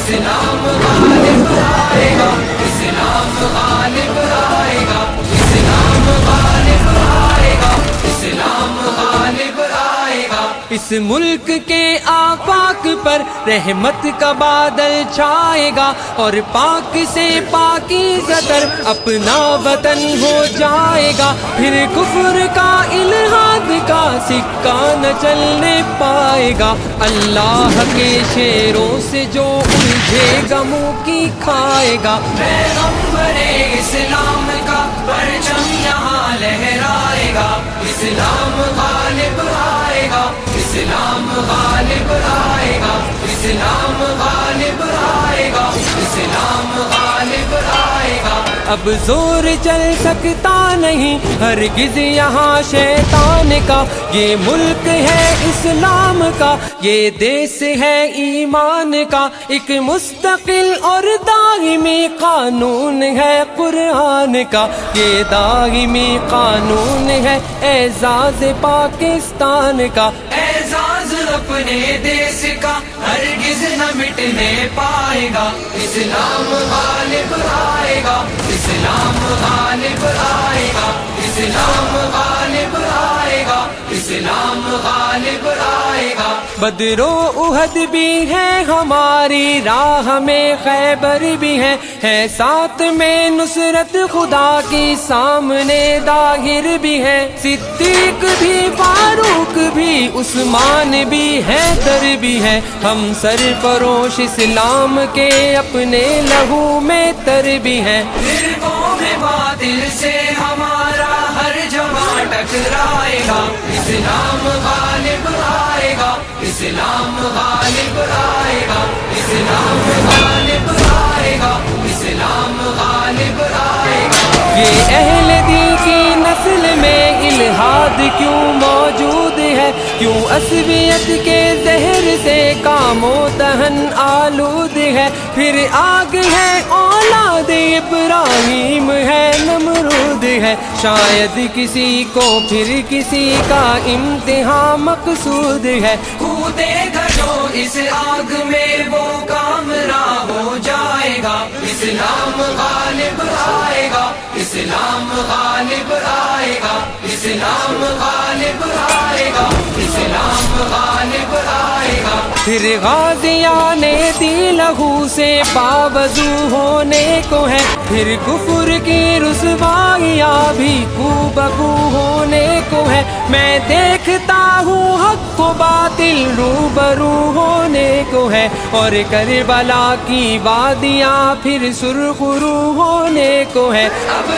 اسلام غالب آئے گا، اسلام غالب آئے گا، اسلام غالب آئے گا، اسلام غالب آئے گا۔ اس ملک کے آفاق پر رحمت کا بادل چھائے گا، اور پاک سے پاکیزہ تر اپنا وطن ہو جائے گا۔ پھر کفر کا الحاد کا سکہ نہ چلنے پائے گا، اللہ کے شیروں سے جو الجھے گا منہ کی کھائے گا۔ پیغمبر اسلام کا پرچم یہاں لہرائے گا، اسلام غالب آئے گا، اسلام غالب آئے گا، اسلام غالب آئے گا، اسلام غالب آئے گا۔ اب زور چل سکتا نہیں ہرگز یہاں شیطان کا، یہ ملک ہے اسلام کا، یہ دیس ہے ایمان کا، ایک مستقل اور دائمی قانون ہے قرآن کا، یہ دائمی قانون ہے اعزاز پاکستان کا۔ اعزاز اپنے دیس کا ہرگز نہ مٹنے پائے گا، اسلام غالب آئے گا، اسلام غالب آئے گا، اسلام غالب آئے گا، اسلام غالب آئے گا۔ بدر و احد بھی ہے ہماری راہ میں، خیبر بھی ہے ساتھ میں نصرت خدا کی، سامنے داہر بھی ہے، صدیق بھی، فاروق بھی، عثمان بھی ہے، در بھی ہے، ہم سرفروش اسلام کے اپنے لہو میں تر بھی ہیں۔ فرقوں میں باطل سے ہمارا ہر جوان ٹکرائے گا، اسلام غالب آئے گا، اسلام غالب آئے گا، اسلام غالب آئے گا، اسلام غالب آئے گا۔ یہ اہل دل کی نسل میں الحاد کیوں موجود ہے، کیوں عصبیت کے زہر سے کام و دہن آلود ہے، پھر آگ ہے اولاد ابراہیم ہے نمرود ہے، شاید کسی کو پھر کسی کا امتحان مقصود ہے، کودے گا جو اس آگ میں وہ کامران ہو جائے گا، اسلام غالب آئے گا، اسلام غالب آئے گا، اسلام غالب آئے گا، اسلام غالب آئے گا۔ پھر غازیان دی لہو سے پابزو ہونے کو ہے، پھر کفر کی رسوائیاں بھی کو بکو ہونے کو ہے، میں دیکھتا ہوں حق و باطل روبرو ہونے کو ہے، اور کربلا کی وادیاں پھر سرخرو ہونے کو ہے۔ اب